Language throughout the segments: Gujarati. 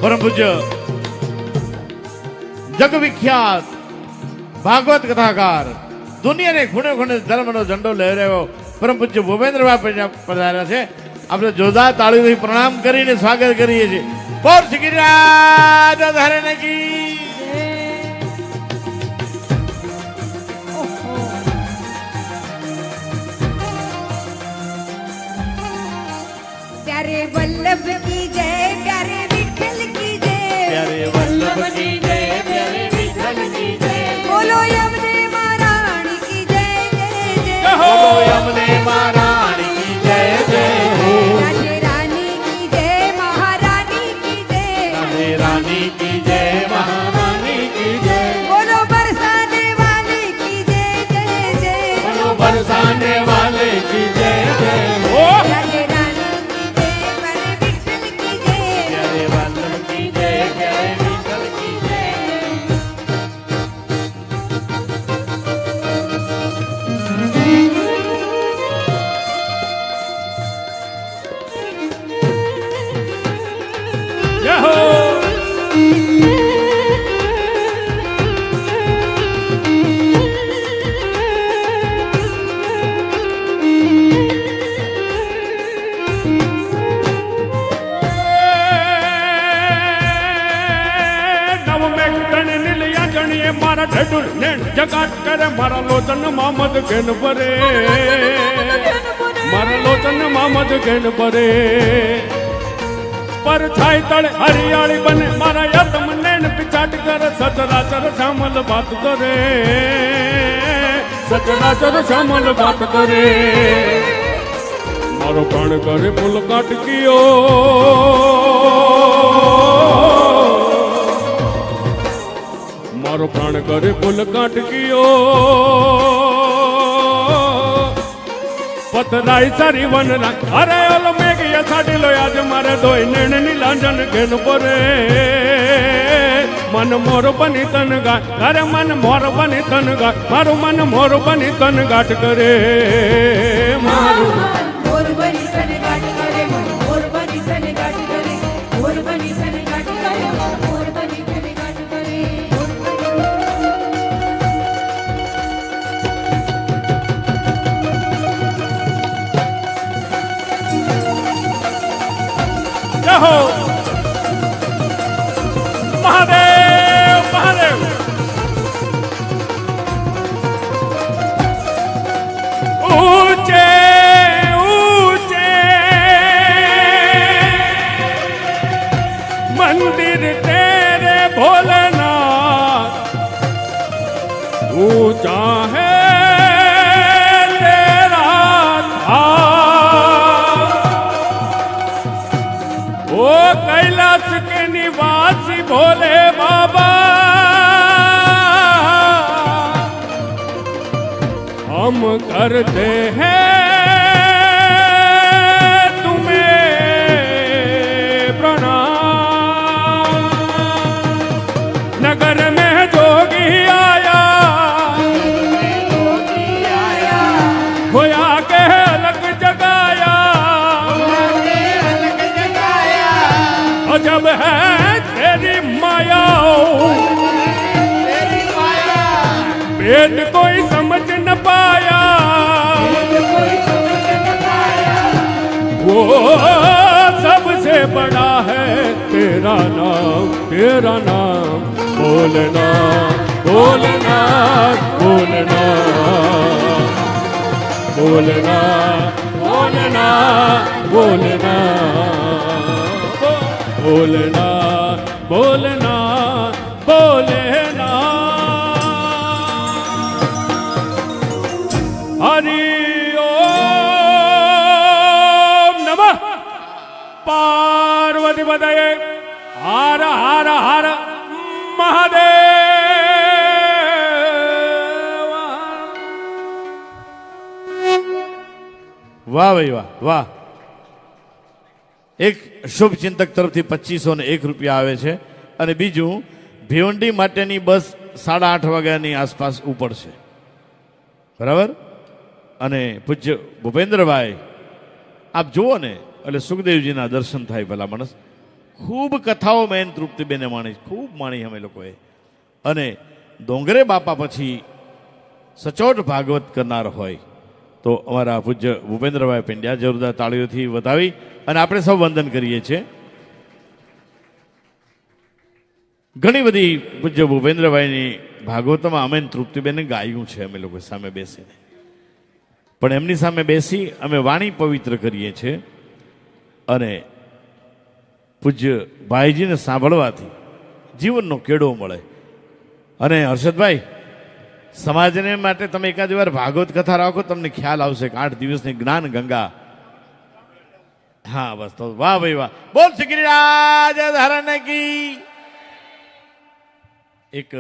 પરમ પૂજ્ય જગ વિખ્યાત ભાગવત કથાકાર દુનિયાને ખૂણે ખૂણે ધર્મનો ઝંડો લહેરાવ્યો પરમ પૂજ્ય ભૂપેન્દ્રભાઈ પધાર્યા છે. આપણે જોરદાર તાળીઓથી પ્રણામ કરીને સ્વાગત કરીએ છીએ. બોલ ગિરિરાજ ધારણ કી प्यारे वल्लभ की जय, प्यारे विठल की जय, प्यारे वल्लभ की जय, प्यारे विठल की जय. बोलो यमुने महारानी की जय जय जय, बोलो यमुने महारानी की जय जय हो. राधे रानी की जय, महारानी की जय, राधे रानी की जय, महारानी की जय. बोलो बरसाने वाले की जय जय जय, बोलो बरसाने वाले की जय जय हो. राधे रानी की जय, प्यारे विठल की जय, प्यारे वल्लभ की जय, प्यारे विठल की जय. जय हो. મારા ઢેડુર ને જગાટ કરે મારા લોચન મામદ ઘેન ભરે મારા લોચન મામદ ઘેન ભરે પર છાય તળે હરિયાળી બને મારા યતમ નેણ પિછાટ કરે સચરાચર શ્યામલ વાત કરે સચરાચર શ્યામલ વાત કરે મારો પ્રાણ કરે ફૂલ કાટકીઓ મારો પ્રાણ કરે ફૂલ કાટકીઓ પતરાઈ સારી વન રાખ અરે ઓલો મેઘિયા છાડી લો આજ મારે દોઈ નેણની લાંજન ઘેન પરે મન મોર બની તન ગાટ અરે મન મોર બની તન ગાટ મારું મન મોર બની તન ગાટ કરે મારું मोर बनी तने गाट करे, मोर बनी तने गाट करे, मोर बनी तने गाट करे, मोर बनी तने गाट करे. જય હો મહાદેવ મહાદેવ ઊંચે ઊંચે મંદિર તેરે ભોલેનાથ ઊંચા હે તેરા धाम ओ कैलाश के निवासी भोले बाबा हम करते हैं तुम्हें प्रणाम नगर में जोगी आया होया के अलग जगाया और जब है तेरी माया भेद कोई समझ न पाया वो सबसे बड़ा है तेरा नाम बोलना बोलना बोलना बोलना बोलना बोलना बोलना बोलना बोलना हरि ओम नमः पार्वती पतये हर हर हर महादेव વાહ ભાઈ વાહ વાહ. એક શુભ ચિંતક તરફથી 2501 રૂપિયા આવે છે અને બીજું ભિવંડી માટેની બસ 8:30 વાગ્યાની આસપાસ ઉપડશે. બરાબર. અને પૂજ્ય ભૂપેન્દ્રભાઈ આપ જુઓ ને એટલે સુખદેવજીના દર્શન થાય ભલા માણસ. ખૂબ કથાઓ મેં તૃપ્તિબેને માણી, ખૂબ માણી અમે લોકોએ. અને ડોંગરે બાપા પછી સચોટ ભાગવત કરનાર હોય તો અમારા પૂજ્ય ભૂપેન્દ્રભાઈ પંડ્યા જોરદાર તાળીઓથી વધાવી અને આપણે સૌ વંદન કરીએ છીએ. ઘણી બધી પૂજ્ય ભૂપેન્દ્રભાઈની ભાગવતમાં અમે તૃપ્તિબેને ગાયું છે અમે લોકો સામે બેસીને, પણ એમની સામે બેસી અમે વાણી પવિત્ર કરીએ છીએ. અને પૂજ્ય ભાઈજીને સાંભળવાથી જીવનનો કેડો મળે. અને હર્ષદભાઈ, સમાજને માટે તમે એકાદ વાર ભાગવત કથા રાખો, તમને ખ્યાલ આવશે કે 8 દિવસની જ્ઞાન ગંગા. હા બસ, તો વાહ ભાઈ વાહ, બોલ શ્રી ગિરિરાજ ધારણ કી. એક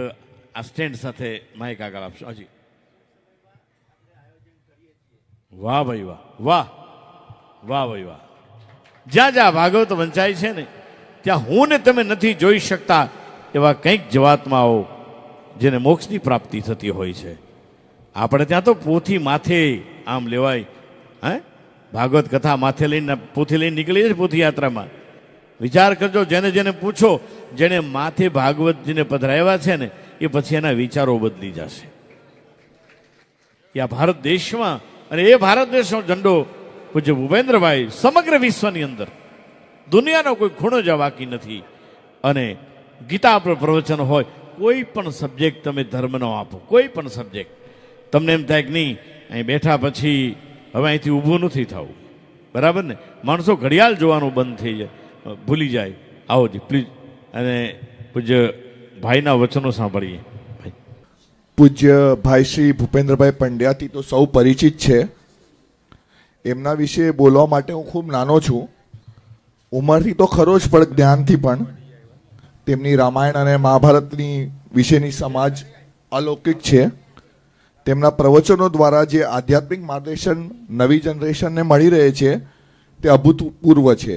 આ સ્ટેન્ડ સાથે માઇક આગળ આપશો. હજી વાહ ભાઈ વાહ, વાહ વાહ ભાઈ વાહ. જ્યાં જ્યાં ભાગવત વંચાય છે ને ત્યાં હું ને તમે નથી જોઈ શકતા એવા કંઈક જીવાત્માઓ જેને મોક્ષની પ્રાપ્તિ થતી હોય છે. આપણે ત્યાં તો પોથી માથે આમ લેવાય, હે ભાગવત કથા માથે લઈને પોથી લઈને નીકળીએ છીએ પોથી યાત્રામાં. વિચાર કરજો, જેને જેને પૂછો, જેને માથે ભાગવતજીને પધરાવ્યા છે ને એ પછી એના વિચારો બદલી જશે. એ આ ભારત દેશમાં, અને એ ભારત દેશનો ઝંડો પૂજ્ય ભૂપેન્દ્રભાઈ સમગ્ર વિશ્વની અંદર દુનિયાનો કોઈ ખૂણો જ બાકી નથી. અને ગીતા પર પ્રવચન હોય, કોઈ પણ સબ્જેક્ટ તમે ધર્મનો આપો, કોઈ પણ સબ્જેક્ટ, તમને એમ થાય કે નહીં અહીં બેઠા પછી હવે અહીંથી ઊભું નથી થવું, બરાબર ને? માણસો ઘડિયાળ જોવાનું બંધ થઈ જાય, ભૂલી જાય. આવો જી પ્લીઝ. અને પૂજ્ય ભાઈના વચનો સાંભળીએ. પૂજ્ય ભાઈ શ્રી ભૂપેન્દ્રભાઈ પંડ્યાથી તો સૌ પરિચિત છે. એમના વિશે બોલવા માટે હું ખૂબ નાનો છું, ઉંમરથી તો ખરો જ પણ જ્ઞાનથી પણ. તેમની રામાયણ અને મહાભારતની વિશેની સમાજ અલૌકિક છે. તેમના પ્રવચનો દ્વારા જે આધ્યાત્મિક માર્ગદર્શન નવી જનરેશનને મળી રહે છે તે અભૂતપૂર્વ છે.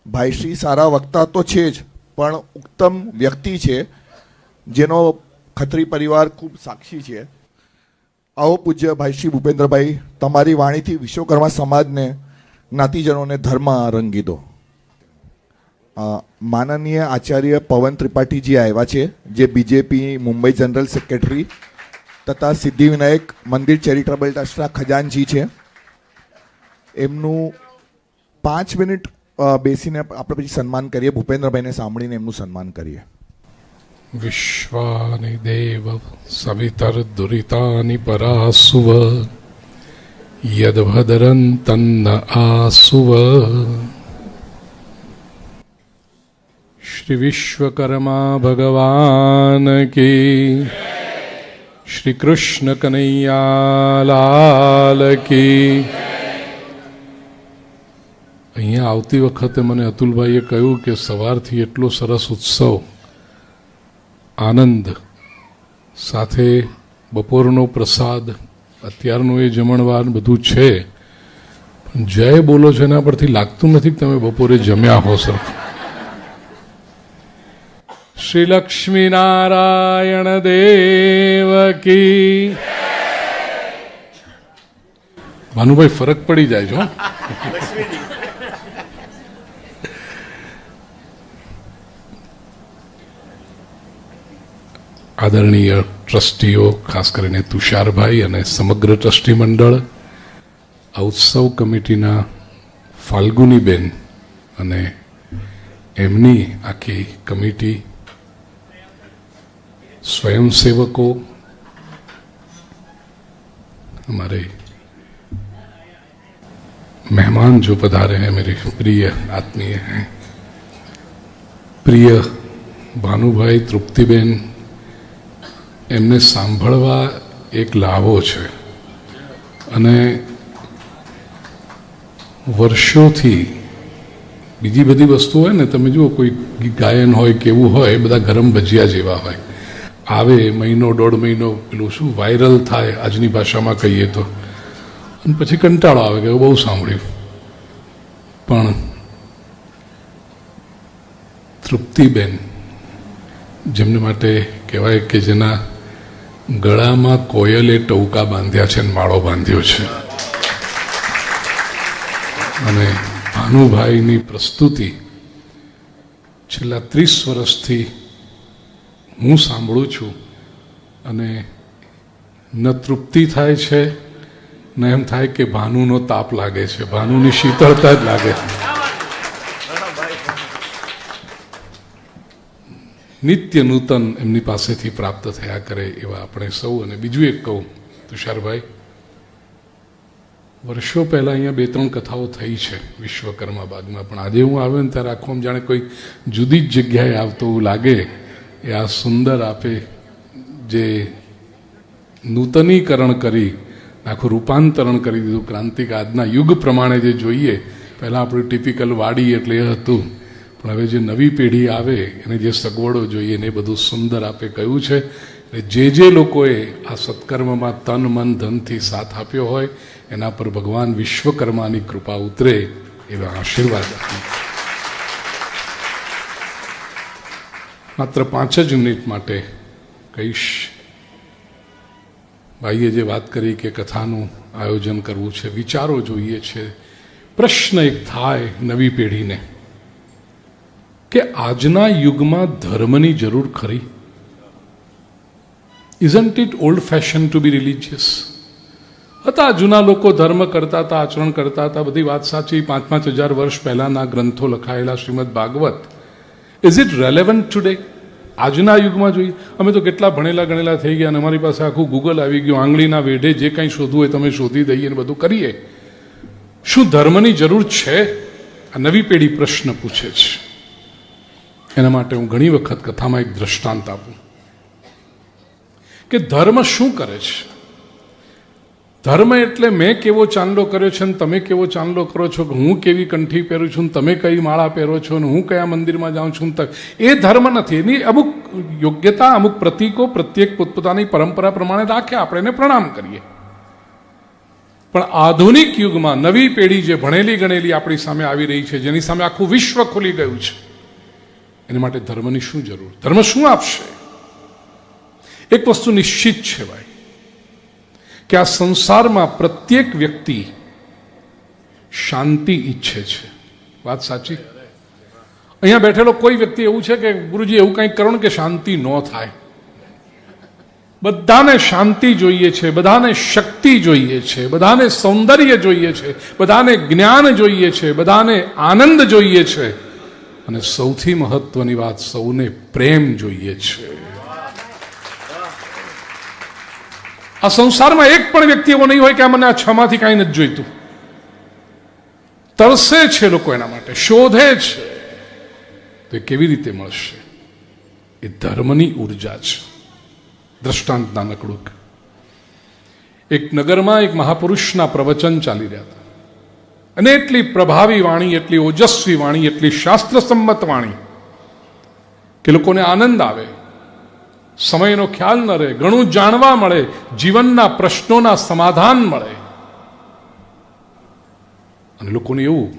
ભાઈશ્રી સારા વક્તા તો છે જ, પણ ઉત્તમ વ્યક્તિ છે જેનો ખત્રી પરિવાર ખૂબ સાક્ષી છે. આવો પૂજ્ય ભાઈ શ્રી ભૂપેન્દ્રભાઈ, તમારી વાણીથી વિશ્વકર્મા સમાજને, જ્ઞાતિજનોને ધર્મ રંગી દો. માનનીય આચાર્ય પવન ત્રિપાઠીજી આવ્યા છે, જે બીજેપી મુંબઈ જનરલ સેક્રેટરી તથા સિદ્ધિવિનાયક મંદિર ચેરિટેબલ ટ્રસ્ટના ખજાનચી છે. એમનું 5 મિનિટ બેસીને આપણે પછી સન્માન કરીએ. ભૂપેન્દ્રભાઈને સાંભળીને એમનું સન્માન કરીએ. વિશ્વાનિ દેવ સવિતર્દુરિતાનિ પરાસુવ યદ્ભદ્રં તન્ન આસુવ. શ્રી વિશ્વકર્મા ભગવાન કી, શ્રી કૃષ્ણ કનૈયા લાલ કી. અહીંયા આવતી વખતે મને અતુલભાઈએ કહ્યું કે સવારથી એટલો સરસ ઉત્સવ, આનંદ સાથે બપોરનો પ્રસાદ, અત્યારનું એ જમણવાર બધું છે, પણ જય બોલો છો એના પરથી લાગતું નથી કે તમે બપોરે જમ્યા હો સર. શ્રી લક્ષ્મી નારાયણ દેવ કી. ભાનુભાઈ ફરક પડી જાય છો. આદરણીય ટ્રસ્ટીઓ, ખાસ કરીને તુષારભાઈ અને સમગ્ર ટ્રસ્ટી મંડળ, આ ઉત્સવ કમિટીના ફાલ્ગુનીબેન અને એમની આખી કમિટી, स्वयंसेवकों, हमारे मेहमान जो पधारे हैं मेरे प्रिय आत्मीय हैं, प्रिय भानुभाई, तृप्तिबेन, એમને સાંભળવા એક લાવો છે. અને વર્ષોથી બીજી બધી વસ્તુ હોય ને, તમે જુઓ કોઈ ગાયન હોય કેવું હોય, એ બધા ગરમ ભજીયા જેવા હોય, આવે મહિનો 1.5 મહિનો પેલું શું વાયરલ થાય આજની ભાષામાં કહીએ તો, અને પછી કંટાળો આવે કે બહુ સાંભળ્યું. પણ તૃપ્તિબેન, જેમને માટે કહેવાય કે જેના ગળામાં કોયલે ટૌકા બાંધ્યા છે અને માળો બાંધ્યો છે, અને ભાનુભાઈની પ્રસ્તુતિ છેલ્લા 30 વર્ષથી હું સાંભળું છું અને ન તૃપ્તિ થાય છે ન એમ થાય કે ભાનુનો તાપ લાગે છે, ભાનુની શીતળતા જ લાગે. નિત્ય નૂતન એમની પાસેથી પ્રાપ્ત થયા કરે એવા આપણે સૌ. અને બીજું એક કહું તુષારભાઈ, વર્ષો પહેલા અહીંયા 2-3 કથાઓ થઈ છે વિશ્વકર્મા બાગમાં, પણ આજે હું આવ્યો ને ત્યારે આખું જાણે કોઈ જુદી જ જગ્યાએ આવતો એવું લાગે. એ આ સુંદર આપે જે નૂતનીકરણ કરી આખું રૂપાંતરણ કરી દીધું, ક્રાંતિક આજના યુગ પ્રમાણે જે જોઈએ. પહેલાં આપણું ટિપિકલ વાડી એટલે એ હતું, પણ હવે જે નવી પેઢી આવે એને જે સગવડો જોઈએ ને એ બધું સુંદર આપે કહ્યું છે. જે લોકોએ આ સત્કર્મમાં તન મન ધનથી સાથ આપ્યો હોય એના પર ભગવાન વિશ્વકર્માની કૃપા ઉતરે એવા આશીર્વાદ. માત્ર 5 જ મિનિટ માટે કહીશ. ભાઈએ જે વાત કરી કે કથાનું આયોજન કરવું છે, વિચારો જોઈએ છે. પ્રશ્ન એક થાય નવી પેઢીને કે આજના યુગમાં ધર્મની જરૂર ખરી? Isn't it old fashion to be religious? હતા જૂના લોકો ધર્મ કરતા હતા, આચરણ કરતા હતા, બધી વાત સાચી. 5-5 હજાર વર્ષ પહેલાના ગ્રંથો લખાયેલા Shrimad Bhagavat. Is it relevant today? આજના યુગમાં જોઈએ. અમે તો કેટલા ભણેલા ગણેલા થઈ ગયા અને અમારી પાસે આખું ગૂગલ આવી ગયું. આંગળીના વેઢે જે કંઈ શોધવું હોય તમે શોધી દઈએ અને બધું કરીએ. શું ધર્મની જરૂર છે? આ નવી પેઢી પ્રશ્ન પૂછે છે. એના માટે હું ઘણી વખત કથામાં એક દ્રષ્ટાંત આપું કે ધર્મ શું કરે છે. ધર્મ એટલે મેં કેવો ચાંદલો કર્યો છે ને તમે કેવો ચાંદલો કરો છો, હું કેવી કંઠી પહેરું છું, તમે કઈ માળા પહેરો છો ને હું કયા મંદિરમાં જાઉં છું. એ ધર્મ નથી. એની અમુક યોગ્યતા, અમુક પ્રતીકો પ્રત્યેક પોતપોતાની પરંપરા પ્રમાણે રાખે, આપણે એને પ્રણામ કરીએ. પણ આધુનિક યુગમાં નવી પેઢી જે ભણેલી ગણેલી આપણી સામે આવી રહી છે, જેની સામે આખું વિશ્વ ખુલી ગયું છે, એના માટે ધર્મની શું જરૂર? ધર્મ શું આપશે? એક વસ્તુ નિશ્ચિત છે ભાઈ કે આ સંસારમાં પ્રત્યેક વ્યક્તિ શાંતિ ઈચ્છે છે. વાત સાચી? અહીંયા બેઠેલો કોઈ વ્યક્તિ એવું છે કે ગુરુજી એવું કંઈક કરો ને કે શાંતિ ન થાય? બધાને શાંતિ જોઈએ છે, બધાને શક્તિ જોઈએ છે, બધાને સૌંદર્ય જોઈએ છે, બધાને જ્ઞાન જોઈએ છે, બધાને આનંદ જોઈએ છે, અને સૌથી મહત્વની વાત, સૌને પ્રેમ જોઈએ છે. આ સંસારમાં એક પણ વ્યક્તિ એવો નહીં હોય કે આ મને આ 6 માંથી કાંઈ નથી જોઈતું. તરસે છે લોકો એના માટે, શોધે છે. તો એ કેવી રીતે મળશે? એ ધર્મની ઉર્જા છે. દ્રષ્ટાંત નાનકડું. એક નગરમાં એક મહાપુરુષના પ્રવચન ચાલી રહ્યા હતા અને એટલી પ્રભાવી વાણી, એટલી ઓજસ્વી વાણી, એટલી શાસ્ત્રસંમત વાણી કે લોકોને આનંદ આવે, સમયનો ખ્યાલ ન રહે, ઘણું જાણવા મળે, જીવનના પ્રશ્નોના સમાધાન મળે. અને લોકોને એવું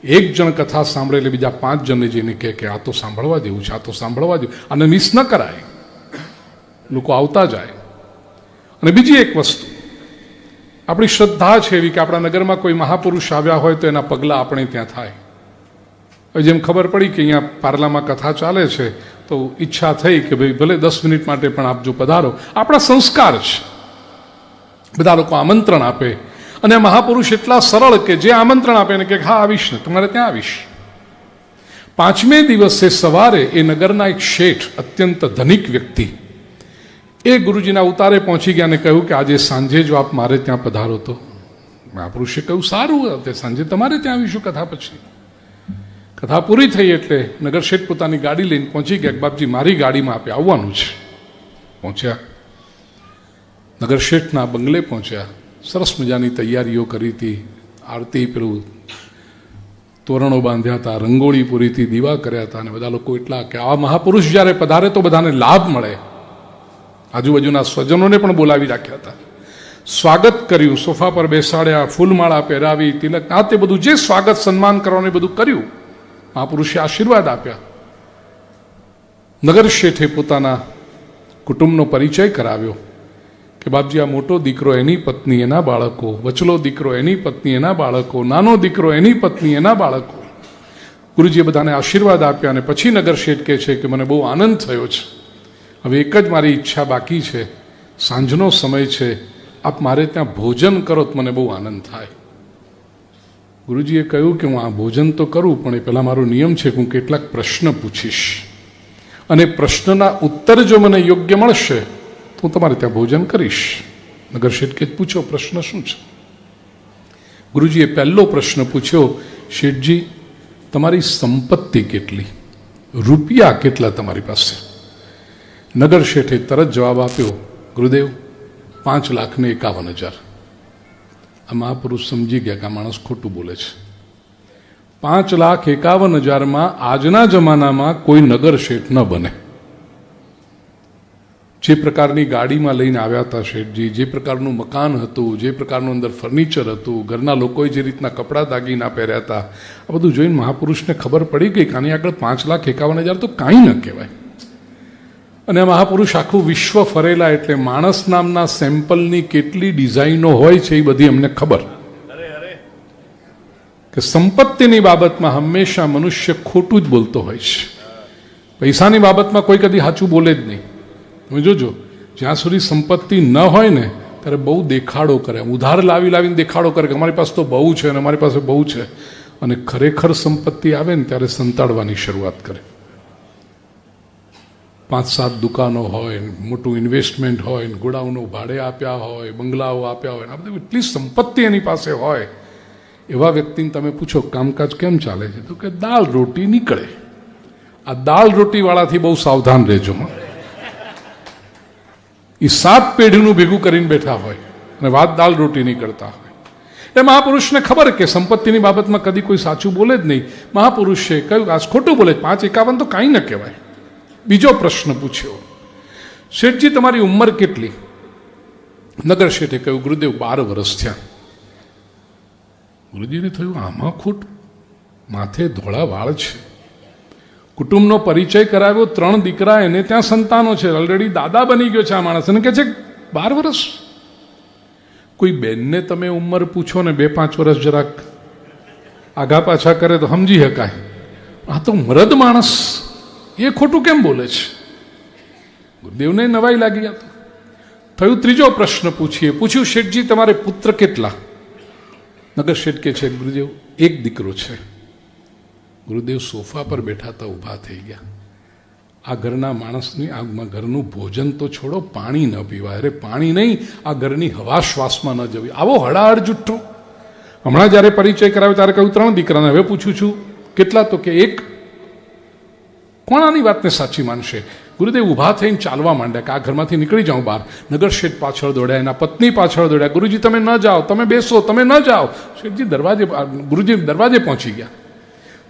એક જણ કથા સાંભળે એટલે બીજા 5 જણને જઈને કહે કે આ તો સાંભળવા જેવું છે, આ તો સાંભળવા જેવું, આને મિસ ન કરાય. લોકો આવતા જાય. અને બીજી એક વસ્તુ, આપણી શ્રદ્ધા છે એવી કે આપણા નગરમાં કોઈ મહાપુરુષ આવ્યા હોય તો એના પગલાં આપણે ત્યાં થાય. હવે જેમ ખબર પડી કે અહીંયા પાર્લામાં કથા ચાલે છે તો ઈચ્છા થઈ કે ભાઈ ભલે 10 મિનિટ માટે પણ આપ જો પધારો. આપણા સંસ્કાર છે. બધા લોકો આમંત્રણ આપે અને મહાપુરુષ એટલા સરળ કે જે આમંત્રણ આપે એને કે હા આવીશ ને, તમારે ત્યાં આવીશ. 5મે દિવસે સવારે એ નગરના એક શેઠ, અત્યંત ધનિક વ્યક્તિ, એ ગુરુજીના ઉતારે પહોંચી ગયા અને કહ્યું કે આજે સાંજે જો આપ મારે ત્યાં પધારો તો. મહાપુરુષે કહ્યું સારું, સાંજે તમારે ત્યાં આવીશું કથા પછી. કથા પૂરી થઈ એટલે નગર શેઠ પોતાની ગાડી લઈને પહોંચી ગયા. બાપજી મારી ગાડીમાં આપે આવવાનું છે. પહોંચ્યા, નગર શેઠના બંગલે પહોંચ્યા. સરસ મજાની તૈયારીઓ કરી હતી. આરતી, પેલું તોરણો બાંધ્યા હતા, રંગોળી પૂરી હતી, દીવા કર્યા હતા. અને બધા લોકો એટલા કે આ મહાપુરુષ જ્યારે પધારે તો બધાને લાભ મળે. આજુબાજુના સ્વજનોને પણ બોલાવી રાખ્યા હતા. સ્વાગત કર્યું, સોફા પર બેસાડ્યા, ફૂલમાળા પહેરાવી, તિલક, આ તે બધું જે સ્વાગત સન્માન કરવાનું બધું કર્યું. મહાપુરુષે આશીર્વાદ આપ્યા. નગર શેઠે પોતાના કુટુંબનો પરિચય કરાવ્યો કે બાપજી આ મોટો દીકરો એની પત્ની એના બાળકો, વચલો દીકરો એની પત્ની એના બાળકો, નાનો દીકરો એની પત્ની એના બાળકો. ગુરુજીએ બધાને આશીર્વાદ આપ્યા અને પછી નગર શેઠ કહે છે કે મને બહુ આનંદ થયો છે. હવે એક જ મારી ઈચ્છા બાકી છે, સાંજનો સમય છે, આપ મારે ત્યાં ભોજન કરો તો મને બહુ આનંદ થાય. ગુરુજીએ કહ્યું કે હું આ ભોજન તો કરું, પણ એ પહેલાં મારો નિયમ છે કે હું કેટલાક પ્રશ્ન પૂછીશ અને પ્રશ્નના ઉત્તર જો મને યોગ્ય મળશે તો હું તમારે ત્યાં ભોજન કરીશ. નગર શેઠ કે પૂછો પ્રશ્ન શું છે? ગુરુજીએ પહેલો પ્રશ્ન પૂછ્યો, શેઠજી તમારી સંપત્તિ કેટલી, રૂપિયા કેટલા તમારી પાસે? નગર શેઠે તરત જવાબ આપ્યો, ગુરુદેવ 5,51,000. આ મહાપુરુષ સમજી ગયા કે આ માણસ ખોટું બોલે છે. 5,51,000 આજના જમાનામાં કોઈ નગર શેઠ ન બને. જે પ્રકારની ગાડીમાં લઈને આવ્યા હતા શેઠજી, જે પ્રકારનું મકાન હતું, જે પ્રકારનું અંદર ફર્નિચર હતું, ઘરના લોકોએ જે રીતના કપડાં દાગીના પહેર્યા હતા, આ બધું જોઈને મહાપુરુષને ખબર પડી ગઈ કે આની આગળ 5,51,000 તો કાંઈ ન કહેવાય. અને મહાપુરુષ આખું વિશ્વ ફરેલા એટલે માણસ નામના સેમ્પલની કેટલી ડિઝાઇનો હોય છે એ બધી અમને ખબર. કે સંપત્તિની બાબતમાં હંમેશા મનુષ્ય ખોટું જ બોલતો હોય છે. પૈસાની બાબતમાં કોઈ કદી સાચું બોલે જ નહીં. તમે જોજો, જ્યાં સુધી સંપત્તિ ન હોય ને ત્યારે બહુ દેખાડો કરે, ઉધાર લાવીને દેખાડો કરે કે અમારી પાસે તો બહુ છે અને અમારી પાસે બહુ છે, અને ખરેખર સંપત્તિ આવે ને ત્યારે સંતાડવાની શરૂઆત કરે. 5-7 દુકાનો હોય, મોટું ઇન્વેસ્ટમેન્ટ હોય, ગોડાઉનો ભાડે આપ્યા હોય, બંગલાઓ આપ્યા હોય, આ બધી એટલી સંપત્તિ એની પાસે હોય, એવા વ્યક્તિને તમે પૂછો કામકાજ કેમ ચાલે છે તો કે દાળ રોટી નીકળે. આ દાળ રોટીવાળાથી બહુ સાવધાન રહેજો. એ 7 પેઢીનું ભેગું કરીને બેઠા હોય અને વાત દાળ રોટી નહીં કરતા હોય. એ મહાપુરુષને ખબર કે સંપત્તિની બાબતમાં કદી કોઈ સાચું બોલે જ નહીં. મહાપુરુષે કહ્યું આ ખોટું બોલે, 5,51 તો કાંઈ ન કહેવાય. બીજો પ્રશ્ન પૂછ્યો, શેઠજી તમારી ઉંમર કેટલી? નગર શેઠે કહ્યું, ગુરુદેવ 12 વર્ષ થયા. ગુરુજીને થયું આમાં ખોટું, માથે ધોળા વાળ છે, કુટુંબનો પરિચય કરાવ્યો, 3 દીકરા, એને ત્યાં સંતાનો છે, ઓલરેડી દાદા બની ગયો છે આ માણસ, અને કહે છે 12 વર્ષ. કોઈ બેનને તમે ઉંમર પૂછો ને 2-5 વર્ષ જરાક આગા પાછા કરે તો સમજી શકાય. આ તો મરદ માણસ, એ ખોટું કેમ બોલે છે? ગુરુદેવને નવાઈ લાગી. થયું ત્રીજો પ્રશ્ન પૂછ્યું શેઠજી તમારે પુત્ર કેટલા? નગર શેઠ કે છે ગુરુદેવ 1 દીકરો છે. ગુરુદેવ સોફા પર બેઠા હતા, ઊભા થઈ ગયા. આ ઘરના માણસની આ ઘરનું ભોજન તો છોડો, પાણી ન પીવાય. અરે પાણી નહીં, આ ઘરની હવા શ્વાસમાં ન જવી. આવો હડાહડ જુઠ્ઠું. હમણાં જ્યારે પરિચય કરાવ્યો ત્યારે કહ્યું 3 દીકરાને, હવે પૂછું છું કેટલા તો કે 1. કોણ આની વાતને સાચી માનશે? ગુરુદેવ ઊભા થઈને ચાલવા માંડ્યા કે આ ઘરમાંથી નીકળી જાઉં બહાર. નગર શેઠ પાછળ દોડ્યા, એના પત્ની પાછળ દોડ્યા, ગુરુજી તમે ન જાઓ, તમે બેસો, તમે ન જાઓ. શેઠજી ગુરુજી દરવાજે પહોંચી ગયા.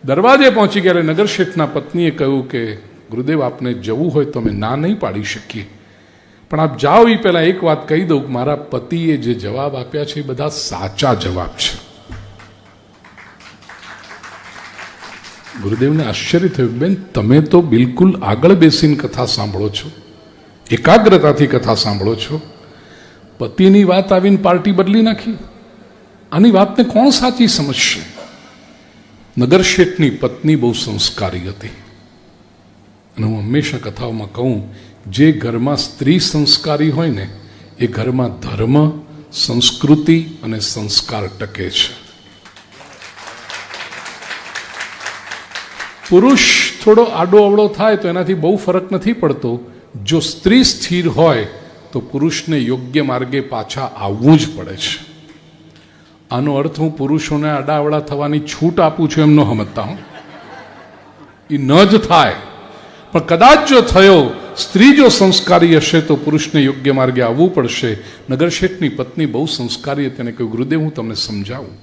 દરવાજે પહોંચી ગયા એટલે નગર શેઠના પત્નીએ કહ્યું કે ગુરુદેવ આપને જવું હોય તો અમે ના નહીં પાડી શકીએ, પણ આપ જાઓ એ પહેલાં એક વાત કહી દઉં કે મારા પતિએ જે જવાબ આપ્યા છે એ બધા સાચા જવાબ છે. ગુરુદેવને આશ્ચર્ય થયું, બેન તમે તો બિલકુલ આગળ બેસીને કથા સાંભળો છો, એકાગ્રતાથી કથા સાંભળો છો, પતિની વાત આવીને પાર્ટી બદલી નાખી. આની વાતને કોણ સાચી સમજશે? નગર શેઠની પત્ની બહુ સંસ્કારી હતી, અને હું હંમેશા કથાઓમાં કહું, જે ઘરમાં સ્ત્રી સંસ્કારી હોય ને એ ઘરમાં ધર્મ, સંસ્કૃતિ અને સંસ્કાર ટકે છે. પુરુષ થોડો આડો અવળો થાય તો એનાથી બહુ ફરક નથી પડતો. જો સ્ત્રી સ્થિર હોય તો પુરુષને યોગ્ય માર્ગે પાછા આવવું જ પડે છે. આનો અર્થ હું પુરુષોને આડાઅવળા થવાની છૂટ આપું છું એમ ન સમજતા હું, એ ન જ થાય. પણ કદાચ જો થયો, સ્ત્રી જો સંસ્કારી હશે તો પુરુષને યોગ્ય માર્ગે આવવું પડશે. નગર શેઠની પત્ની બહુ સંસ્કારી હતી, તેને કહ્યું ગુરુદેવ હું તમને સમજાવું.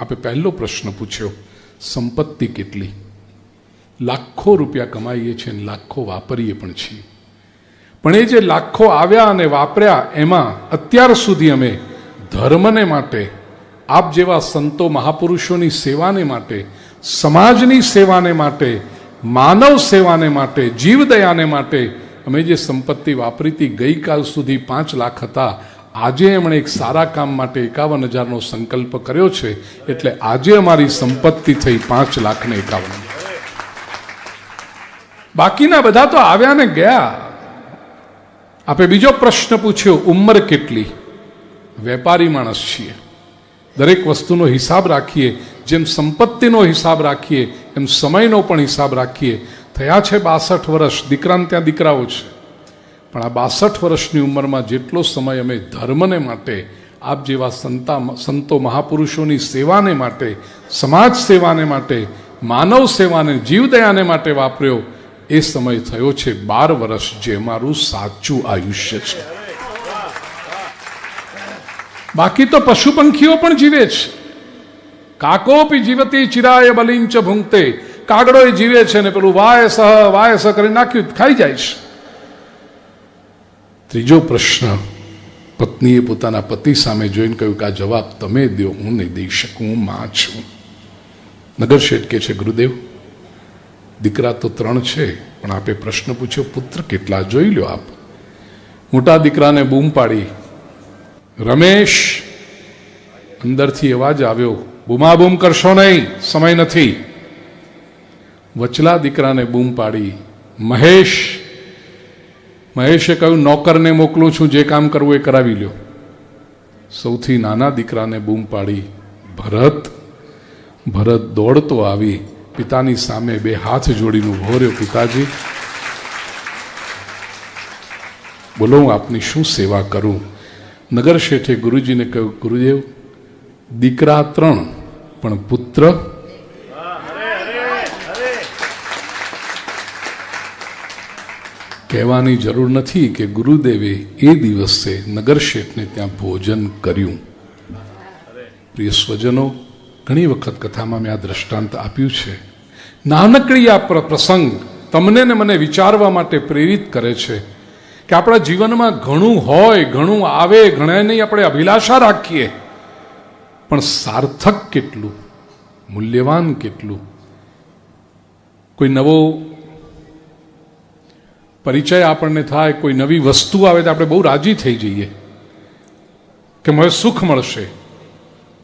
આપે પહેલો પ્રશ્ન પૂછ્યો, સંપત્તિ કેટલી? લાખો રૂપિયા કમાઈએ છીએ અને લાખો વાપરીએ પણ છીએ, પણ એ જે લાખો આવ્યા અને વાપર્યા એમાં અત્યાર સુધી અમે ધર્મને માટે, આપ જેવા સંતો મહાપુરુષોની સેવાને માટે, સમાજની સેવાને માટે, માનવ સેવાને માટે, જીવદયાને માટે અમે જે સંપત્તિ વાપરી હતી ગઈકાલ સુધી 5 લાખ હતા. આજે એમણે એક સારા કામ માટે 51,000નો સંકલ્પ કર્યો છે, એટલે આજે અમારી સંપત્તિ થઈ 5,51,000. બાકીના બધા તો આવ્યા ને ગયા. આપે બીજો પ્રશ્ન પૂછ્યો, ઉંમર કેટલી? વેપારી માણસ છીએ, દરેક વસ્તુનો હિસાબ રાખીએ. જેમ સંપત્તિનો હિસાબ રાખીએ એમ સમયનો પણ હિસાબ રાખીએ. થયા છે 62 વર્ષ, દીકરાને ત્યાં દીકરાઓ છે, પણ આ 62 વર્ષની ઉંમરમાં જેટલો સમય અમે ધર્મને માટે, આપ જેવા સંતો મહાપુરુષોની સેવાને માટે, સમાજ સેવાને માટે, માનવ સેવાને, જીવદયાને માટે વાપર્યો, એ સમય થયો છે 12 વર્ષ, જે મારું સાચું આયુષ્ય છે. બાકી તો પશુ પંખીઓ પણ જીવે છે. કાકોપી જીવતી ચિરાય બલિંચ ભૂંગતે. કાગડો એ જીવે છે ને પેલું વાય સહ કરી નાખ્યું, ખાઈ જાય છે. ત્રીજો પ્રશ્ન, પત્નીએ પોતાના પતિ સામે જોઈને કહ્યું કે આ જવાબ તમે દો, હું નહીં દઈ શકું, હું માં છું. નગર શેઠ કે છે, ગુરુદેવ દીકરા તો 3 છે, પણ આપે પ્રશ્ન પૂછ્યો પુત્ર કેટલા, જોઈ લો આપ. મોટા દીકરાને બૂમ પાડી, રમેશ. અંદરથી અવાજ આવ્યો, બૂમાબૂમ કરશો નહીં, સમય નથી. વચલા દીકરાને બૂમ પાડી, મહેશ. મહેશે કહ્યું, નોકરને મોકલું છું, જે કામ કરવું એ કરાવી લ્યો. સૌથી નાના દીકરાને બૂમ પાડી, ભરત. ભરત દોડતો આવી પિતાની સામે 2 હાથ જોડીને ઉભો રહ્યો, પિતાજી બોલો, હું આપની શું સેવા કરું? નગર શેઠે ગુરુજીને કહ્યું, ગુરુદેવ દીકરા 3 પણ પુત્ર કહેવાની જરૂર નથી કે ગુરુદેવે એ દિવસે નગર શેઠને ત્યાં ભોજન કર્યું. પ્રિય સ્વજનો, ઘણી વખત કથામાં મેં આ દ્રષ્ટાંત આપ્યું છે. નાનકડી આ પ્રસંગ તમને ને મને વિચારવા માટે પ્રેરિત કરે છે કે આપણા જીવનમાં ઘણું હોય, ઘણું આવે, ઘણાની આપણે અભિલાષા રાખીએ, પણ સાર્થક કેટલું, મૂલ્યવાન કેટલું? કોઈ નવો પરિચય આપણને થાય, કોઈ નવી વસ્તુ આવે તો આપણે બહુ રાજી થઈ જઈએ કે મને સુખ મળશે,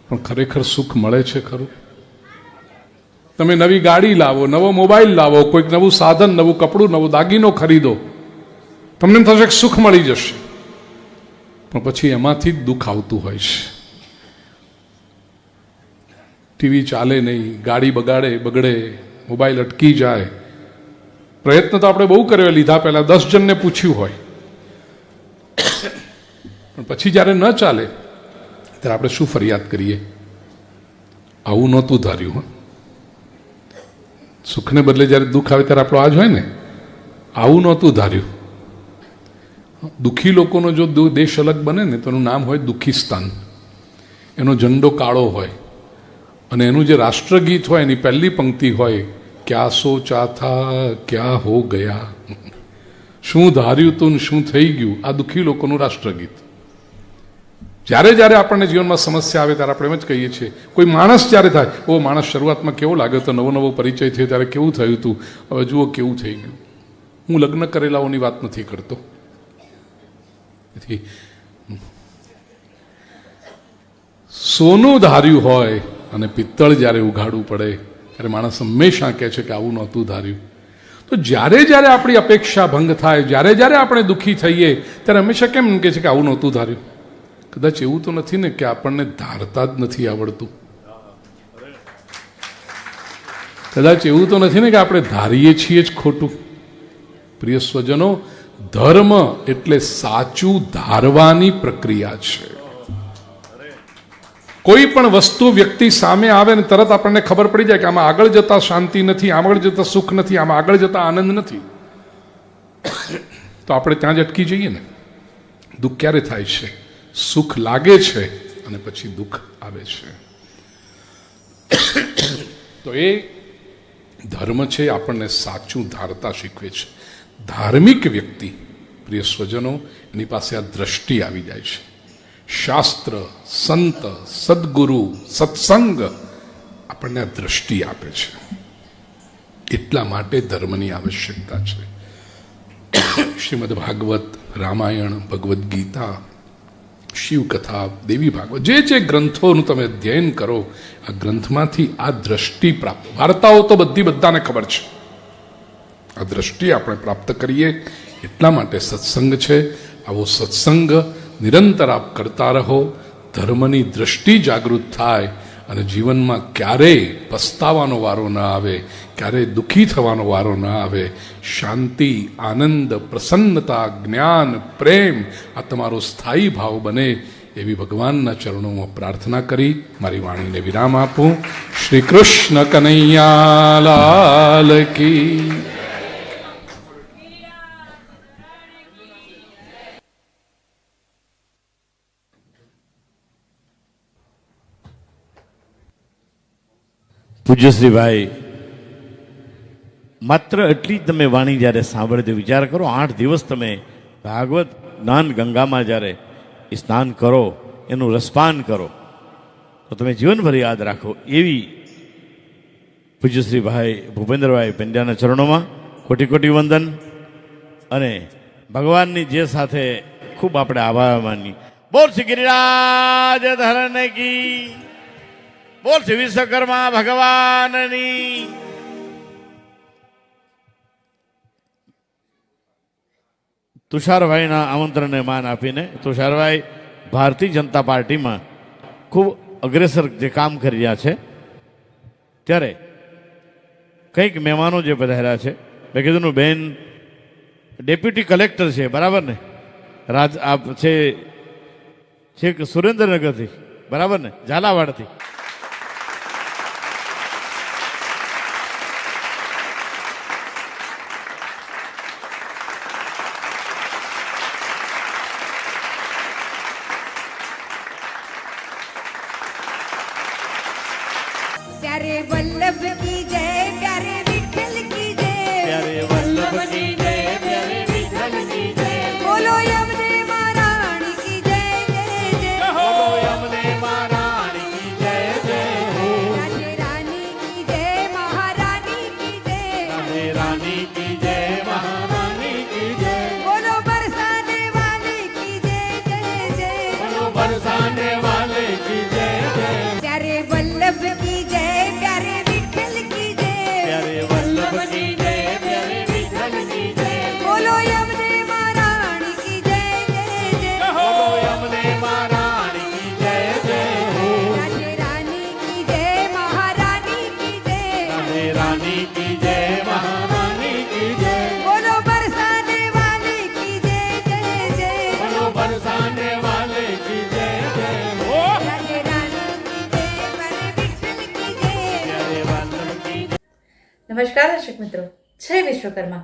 પણ ખરેખર સુખ મળે છે ખરું? તમે નવી ગાડી લાવો, નવો મોબાઈલ લાવો, કોઈક નવું સાધન, નવું કપડું, નવો દાગીનો ખરીદો, તમને એમ થશે કે સુખ મળી જશે, પણ પછી એમાંથી જ દુઃખ આવતું હોય છે. ટીવી ચાલે નહીં, ગાડી બગડે, મોબાઈલ અટકી જાય. પ્રયત્ન તો આપણે બહુ કર્યો, લીધા પહેલા 10 જણને પૂછ્યું હોય, પણ પછી જ્યારે ન ચાલે ત્યારે આપણે શું ફરિયાદ કરીએ? આવું નહોતું ધાર્યું. સુખને બદલે જ્યારે દુઃખ આવે ત્યારે આપણો આજ હોય ને, આવું નહોતું ધાર્યું. દુઃખી લોકોનો જો દેશ અલગ બને ને તો એનું નામ હોય દુઃખીસ્તાન. એનો ઝંડો કાળો હોય અને એનું જે રાષ્ટ્રગીત હોય એની પહેલી પંક્તિ હોય, ક્યા સોચા થા ક્યા હો ગયા. શું ધાર્યું તું, શું થઈ ગયું? આ દુઃખી લોકોનું રાષ્ટ્રગીત. જ્યારે જ્યારે આપણને જીવનમાં સમસ્યા આવે ત્યારે આપણે એમ જ કહીએ છીએ. કોઈ માણસ જ્યારે થાય, ઓ માણસ શરૂઆતમાં કેવો લાગ્યો હતો, નવો પરિચય થયો ત્યારે કેવું થયું હતું, હવે જુઓ કેવું થઈ ગયું. હું લગ્ન કરેલાઓની વાત નથી કરતો. સોનું ધાર્યું હોય અને પિત્તળ જ્યારે ઉઘાડવું પડે ત્યારે માણસ હંમેશા કહે છે કે આવું નહોતું ધાર્યું. તો જ્યારે જ્યારે આપણી અપેક્ષા ભંગ થાય, જ્યારે જ્યારે આપણે દુઃખી થઈએ ત્યારે હંમેશા કેમ કહે છે કે આવું નહોતું ધાર્યું? કદાચ એવું તો નથી ને કે આપણને ધારતા જ નથી આવડતું? કદાચ એવું તો નથી ને કે આપણે ધારીએ છીએ જ ખોટું? પ્રિય સ્વજનો, ધર્મ એટલે સાચું ધારવાની પ્રક્રિયા છે. કોઈ પણ વસ્તુ વ્યક્તિ સામે આવે ને તરત આપણને ખબર પડી જાય કે આમાં આગળ જતા શાંતિ નથી, આગળ જતા સુખ નથી, આમાં આગળ જતા આનંદ નથી, તો આપણે ત્યાં જ અટકી જઈએ ને. દુઃખ ક્યારે થાય છે? સુખ લાગે છે અને પછી દુઃખ આવે છે. તો એ ધર્મ છે, આપણને સાચું ધારતા શીખવે છે. ધાર્મિક વ્યક્તિ, પ્રિય સ્વજનો, એની પાસે આ દ્રષ્ટિ આવી જાય છે. શાસ્ત્ર, સંત, સદગુરુ, સત્સંગ આપણને આ દ્રષ્ટિ આપે છે. એટલા માટે ધર્મની આવશ્યકતા છે. શ્રીમદ ભાગવત, રામાયણ, ભગવદ્ ગીતા, શિવકથા, દેવી ભાગવત, જે ગ્રંથોનું તમે અધ્યયન કરો, આ ગ્રંથમાંથી આ દ્રષ્ટિ પ્રાપ્ત. વાર્તાઓ તો બધાને ખબર છે, આ દ્રષ્ટિ આપણે પ્રાપ્ત કરીએ એટલા માટે સત્સંગ છે. આવો સત્સંગ નિરંતર આપ કરતા રહો, ધર્મની દ્રષ્ટિ જાગૃત થાય અને જીવનમાં ક્યારેય પસ્તાવાનો વારો ન આવે, ક્યારેય દુઃખી થવાનો વારો ન આવે. શાંતિ, આનંદ, પ્રસન્નતા, જ્ઞાન, પ્રેમ આ તમારો સ્થાયી ભાવ બને એવી ભગવાનના ચરણોમાં પ્રાર્થના કરી મારી વાણીને વિરામ આપું. શ્રી કૃષ્ણ કનૈયા લાલ કી. પૂજ્યશ્રીભાઈ, માત્ર એટલી જ તમે વાણી જ્યારે સાંભળે તો વિચાર કરો, 8 દિવસ તમે ભાગવત જ્ઞાન ગંગામાં જ્યારે સ્નાન કરો, એનું રસપાન કરો તો તમે જીવનભર યાદ રાખો. એવી પૂજ્યશ્રીભાઈ ભૂપેન્દ્રભાઈ પંડ્યાના ચરણોમાં કોટી કોટી વંદન. અને ભગવાનની જે સાથે ખૂબ આપણે આભાર માની. બોલ શ્રી ગિરિરાજ ધરણ કી, બોલ શ્રી વિશ્વકર્મા ભગવાનની. તુષારભાઈના આમંત્રણને માન આપીને, તુષારભાઈ ભારતીય જનતા પાર્ટીમાં ખૂબ અગ્રેસર જે કામ કરી રહ્યા છે, ત્યારે કંઈક મહેમાનો જે પધાર્યા છે, મેં કીધું બેન ડેપ્યુટી કલેક્ટર છે, બરાબર ને? આપ છે છેક સુરેન્દ્રનગરથી, બરાબર ને? ઝાલાવાડથી. प्यारे वल्लभ की जय, प्यारे विठल की जय, प्यारे वल्लभ की जय, प्यारे विठल की जय, बोलो यमुने महारानी की जय जय जय, बोलो यमुने महारानी की जय जय हो, राधे रानी की जय, महारानी की जय, राधे रानी की जय, महारानी की जय, बोलो बरसाने वाले की जय जय जय, बोलो बरसाने वाले की जय जय, प्यारे वल्लभ की जय, प्यारे विठल की जय, प्यारे वल्लभ की जय, प्यारे विठल की जय, बोलो यमुने महारानी की जय जय जय, बोलो यमुने महारानी की जय जय हो, राधे रानी की जय, महारानी की जय, राधे रानी की जय, महारानी की जय, बोलो बरसाने वाले की जय जय जय, बोलो बरसाने वाले की जय जय हो, राधे रानी की जय, प्यारे विठल की जय। प्यारे वल्लभ की जय. નમસ્કાર દર્શક મિત્રો, જય વિશ્વકર્મા.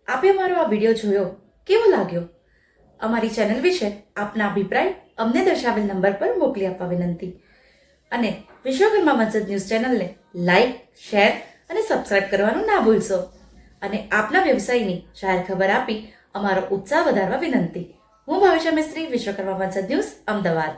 આપે અમારો આ વિડીયો જોયો, કેવો લાગ્યો? અમારી ચેનલ વિશે આપના અભિપ્રાય અમને દર્શાવેલ નંબર પર મોકલી આપવા વિનંતી. અને વિશ્વકર્મા વંશજ ન્યૂઝ ચેનલને લાઈક, શેર અને સબસ્ક્રાઇબ કરવાનું ના ભૂલશો. અને આપના વ્યવસાયની જાહેર ખબર આપી અમારો ઉત્સાહ વધારવા વિનંતી. હું ભાવિશા મિસ્ત્રી, વિશ્વકર્મા વંશજ ન્યૂઝ, અમદાવાદ.